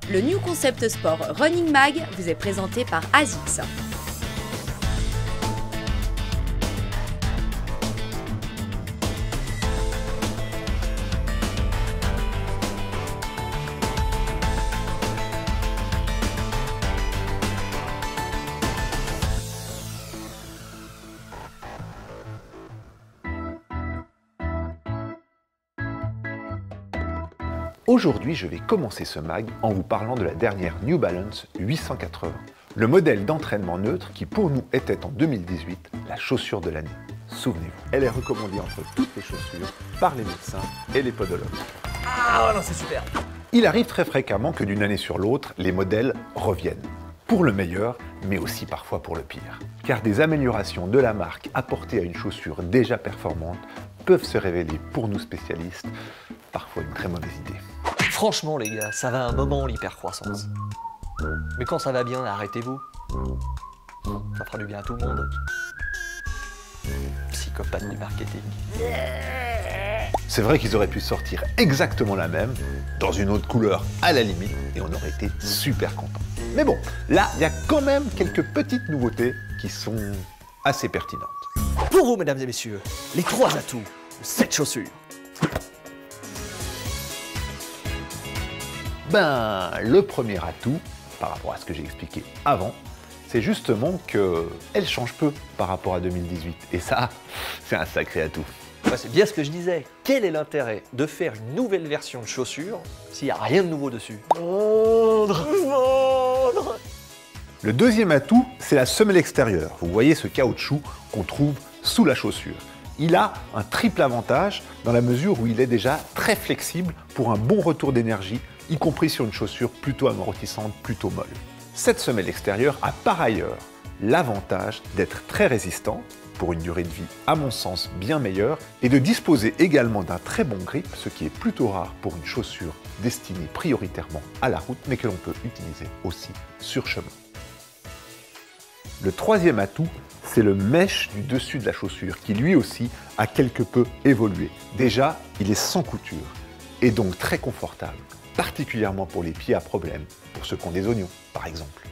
Le New Concept Sport Running Mag vous est présenté par ASICS. Aujourd'hui, je vais commencer ce mag en vous parlant de la dernière New Balance 880, le modèle d'entraînement neutre qui pour nous était en 2018 la chaussure de l'année. Souvenez-vous, elle est recommandée entre toutes les chaussures par les médecins et les podologues. Ah non, c'est super! Il arrive très fréquemment que d'une année sur l'autre, les modèles reviennent. Pour le meilleur, mais aussi parfois pour le pire. Car des améliorations de la marque apportées à une chaussure déjà performante peuvent se révéler pour nous spécialistes parfois une très mauvaise idée. Franchement les gars, ça va un moment l'hypercroissance. Mais quand ça va bien, arrêtez-vous. Ça fera du bien à tout le monde. Psychopathe du marketing. C'est vrai qu'ils auraient pu sortir exactement la même, dans une autre couleur à la limite, et on aurait été super contents. Mais bon, là, il y a quand même quelques petites nouveautés qui sont assez pertinentes. Pour vous, mesdames et messieurs, les 3 atouts de cette chaussure. Ben, le premier atout, par rapport à ce que j'ai expliqué avant, c'est justement qu'elle change peu par rapport à 2018. Et ça, c'est un sacré atout. Ouais, c'est bien ce que je disais. Quel est l'intérêt de faire une nouvelle version de chaussure s'il n'y a rien de nouveau dessus? Vendre. Le deuxième atout, c'est la semelle extérieure. Vous voyez ce caoutchouc qu'on trouve sous la chaussure. Il a un triple avantage dans la mesure où il est déjà très flexible pour un bon retour d'énergie, y compris sur une chaussure plutôt amortissante, plutôt molle. Cette semelle extérieure a par ailleurs l'avantage d'être très résistante, pour une durée de vie à mon sens bien meilleure, et de disposer également d'un très bon grip, ce qui est plutôt rare pour une chaussure destinée prioritairement à la route, mais que l'on peut utiliser aussi sur chemin. Le troisième atout, c'est le mesh du dessus de la chaussure, qui lui aussi a quelque peu évolué. Déjà, il est sans couture, et donc très confortable, particulièrement pour les pieds à problème, pour ceux qui ont des oignons, par exemple.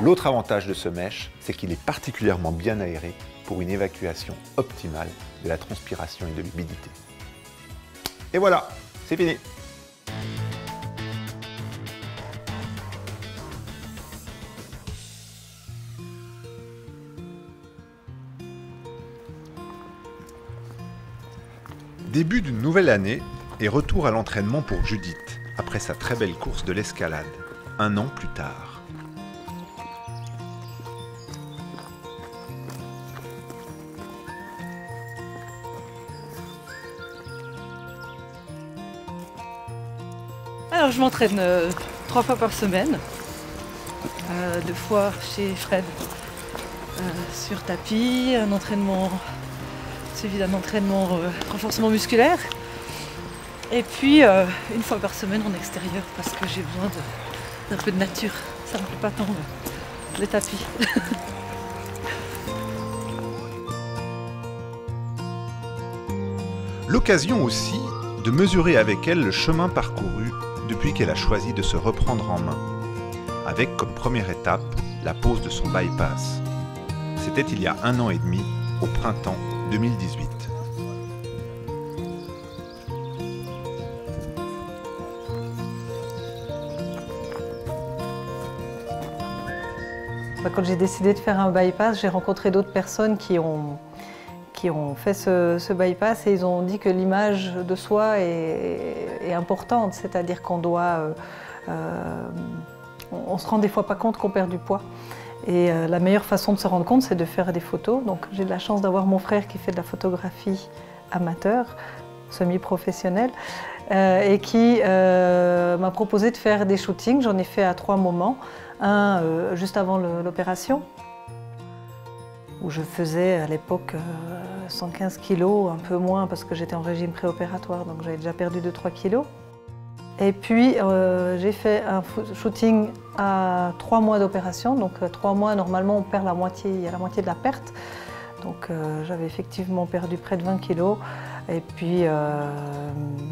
L'autre avantage de ce mesh, c'est qu'il est particulièrement bien aéré pour une évacuation optimale de la transpiration et de l'humidité. Et voilà, c'est fini. Début d'une nouvelle année et retour à l'entraînement pour Judith, après sa très belle course de l'escalade, un an plus tard. Alors je m'entraîne 3 fois par semaine, 2 fois chez Fred sur tapis, un entraînement suivi d'un entraînement renforcement musculaire, et puis une fois par semaine en extérieur parce que j'ai besoin d'un peu de nature, ça ne me plaît pas tant les tapis. L'occasion aussi de mesurer avec elle le chemin parcouru depuis qu'elle a choisi de se reprendre en main, avec comme première étape la pose de son bypass. C'était il y a 1 an et demi, au printemps 2018. Quand j'ai décidé de faire un bypass, j'ai rencontré d'autres personnes qui ont fait ce bypass et ils ont dit que l'image de soi est importante, c'est-à-dire qu'on on se rend des fois pas compte qu'on perd du poids. Et la meilleure façon de se rendre compte, c'est de faire des photos. Donc j'ai de la chance d'avoir mon frère qui fait de la photographie amateur, semi-professionnelle, et qui m'a proposé de faire des shootings. J'en ai fait à 3 moments. Un juste avant l'opération, où je faisais à l'époque 115 kg, un peu moins parce que j'étais en régime préopératoire, donc j'avais déjà perdu 2-3 kg. Et puis j'ai fait un shooting à 3 mois d'opération, donc 3 mois normalement on perd la moitié, il y a la moitié de la perte. Donc j'avais effectivement perdu près de 20 kg. Et puis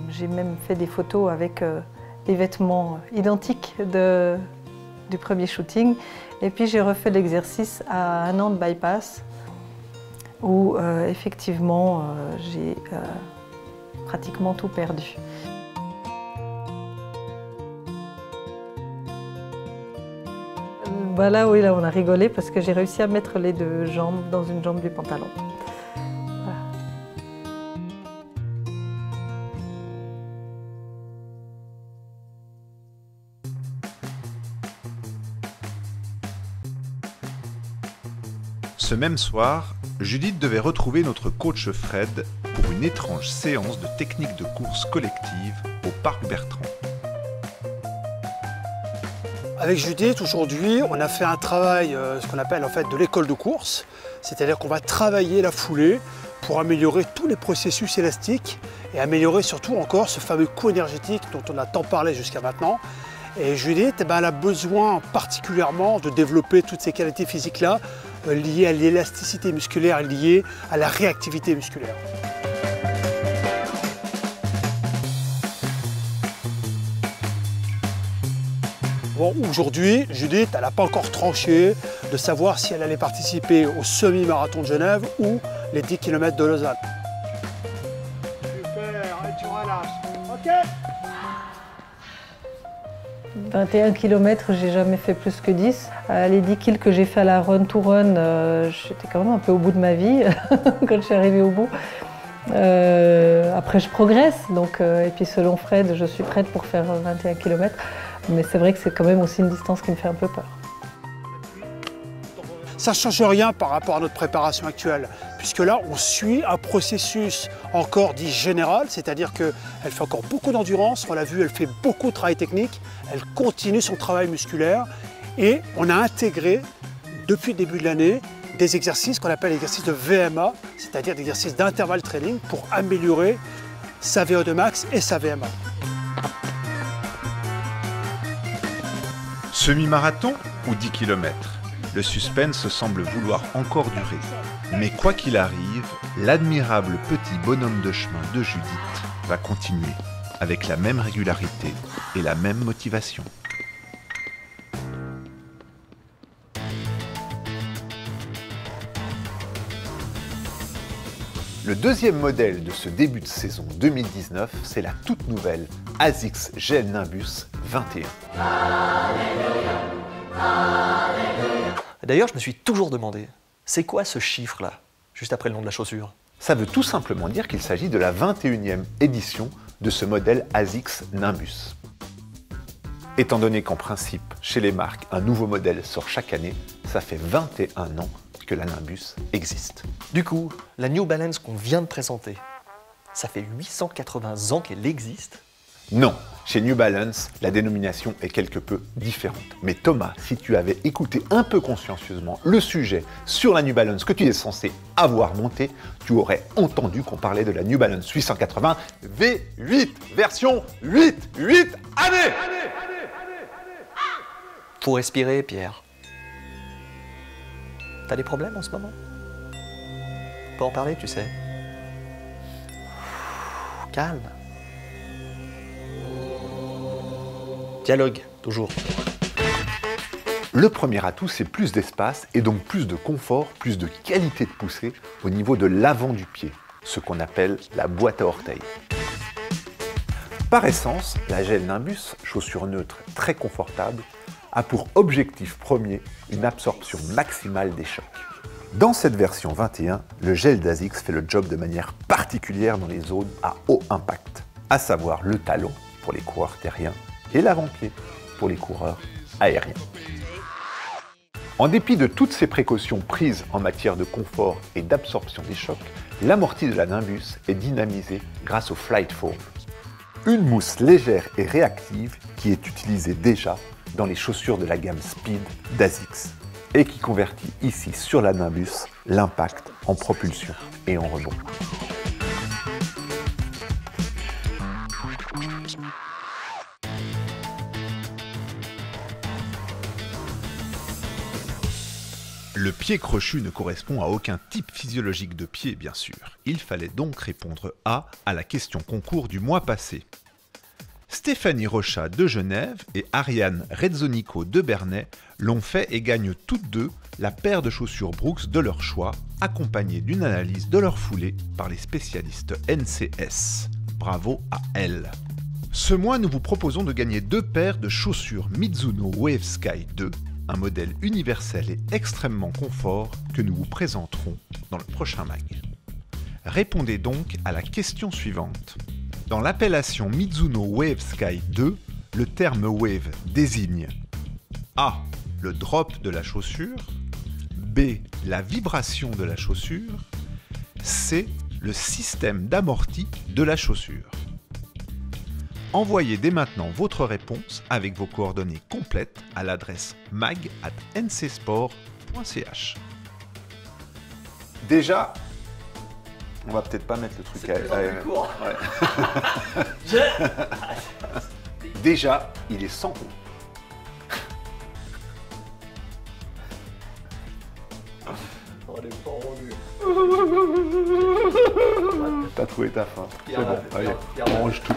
j'ai même fait des photos avec les vêtements identiques du premier shooting. Et puis j'ai refait l'exercice à 1 an de bypass où effectivement j'ai pratiquement tout perdu. Là, oui, là on a rigolé parce que j'ai réussi à mettre les 2 jambes dans une jambe du pantalon. Voilà. Ce même soir, Judith devait retrouver notre coach Fred pour une étrange séance de technique de course collective au Parc Bertrand. Avec Judith, aujourd'hui, on a fait un travail, ce qu'on appelle en fait de l'école de course. C'est-à-dire qu'on va travailler la foulée pour améliorer tous les processus élastiques et améliorer surtout encore ce fameux coup énergétique dont on a tant parlé jusqu'à maintenant. Et Judith, elle a besoin particulièrement de développer toutes ces qualités physiques-là liées à l'élasticité musculaire, liées à la réactivité musculaire. Bon, aujourd'hui, Judith, elle n'a pas encore tranché de savoir si elle allait participer au semi-marathon de Genève ou les 10 km de Lausanne. Super, et tu relâches. Ok. 21 km, j'ai jamais fait plus que 10. Les 10 kills que j'ai fait à la Run to Run, j'étais quand même un peu au bout de ma vie quand je suis arrivée au bout. Après, je progresse, donc, et puis selon Fred, je suis prête pour faire 21 km. Mais c'est vrai que c'est quand même aussi une distance qui me fait un peu peur. Ça ne change rien par rapport à notre préparation actuelle, puisque là, on suit un processus encore dit général, c'est-à-dire qu'elle fait encore beaucoup d'endurance, on l'a vu, elle fait beaucoup de travail technique, elle continue son travail musculaire, et on a intégré, depuis le début de l'année, des exercices qu'on appelle les exercices de VMA, c'est-à-dire des exercices d'intervalle training pour améliorer sa VO2 max et sa VMA. Semi-marathon ou 10 km? Le suspense semble vouloir encore durer. Mais quoi qu'il arrive, l'admirable petit bonhomme de chemin de Judith va continuer, avec la même régularité et la même motivation. Le deuxième modèle de ce début de saison 2019, c'est la toute nouvelle ASICS Gel Nimbus 21. D'ailleurs, je me suis toujours demandé, c'est quoi ce chiffre-là, juste après le nom de la chaussure? Ça veut tout simplement dire qu'il s'agit de la 21e édition de ce modèle ASICS Nimbus. Étant donné qu'en principe, chez les marques, un nouveau modèle sort chaque année, ça fait 21 ans que la Nimbus existe. Du coup, la New Balance qu'on vient de présenter, ça fait 880 ans qu'elle existe? Non, chez New Balance, la dénomination est quelque peu différente. Mais Thomas, si tu avais écouté un peu consciencieusement le sujet sur la New Balance que tu es censé avoir monté, tu aurais entendu qu'on parlait de la New Balance 880 V8, version 8 années. Faut respirer, Pierre. T'as des problèmes en ce moment? On peut en parler, tu sais. Calme. Dialogue, toujours. Le premier atout, c'est plus d'espace et donc plus de confort, plus de qualité de poussée au niveau de l'avant du pied, ce qu'on appelle la boîte à orteils. Par essence, la Gel Nimbus, chaussure neutre très confortable, a pour objectif premier une absorption maximale des chocs. Dans cette version 21, le gel d'ASICS fait le job de manière particulière dans les zones à haut impact, à savoir le talon pour les coureurs terriens et l'avant-pied pour les coureurs aériens. En dépit de toutes ces précautions prises en matière de confort et d'absorption des chocs, l'amorti de la Nimbus est dynamisé grâce au Flight Foam, une mousse légère et réactive qui est utilisée déjà dans les chaussures de la gamme Speed d'ASICS et qui convertit ici sur la Nimbus l'impact en propulsion et en rebond. Le pied crochu ne correspond à aucun type physiologique de pied, bien sûr. Il fallait donc répondre à la question concours du mois passé. Stéphanie Rochat de Genève et Ariane Rezzonico de Bernay l'ont fait et gagnent toutes deux la paire de chaussures Brooks de leur choix, accompagnée d'une analyse de leur foulée par les spécialistes NCS. Bravo à elles. Ce mois, nous vous proposons de gagner 2 paires de chaussures Mizuno Wave Sky 2, un modèle universel et extrêmement confort que nous vous présenterons dans le prochain mag. Répondez donc à la question suivante. Dans l'appellation Mizuno Wave Sky 2, le terme Wave désigne A. Le drop de la chaussure, B. La vibration de la chaussure, C. Le système d'amorti de la chaussure. Envoyez dès maintenant votre réponse avec vos coordonnées complètes à l'adresse mag@ncsport.ch. Déjà, on va peut-être pas mettre le truc Déjà, il est sans compte. T'as trouvé ta fin. C'est bon, allez, on range tout.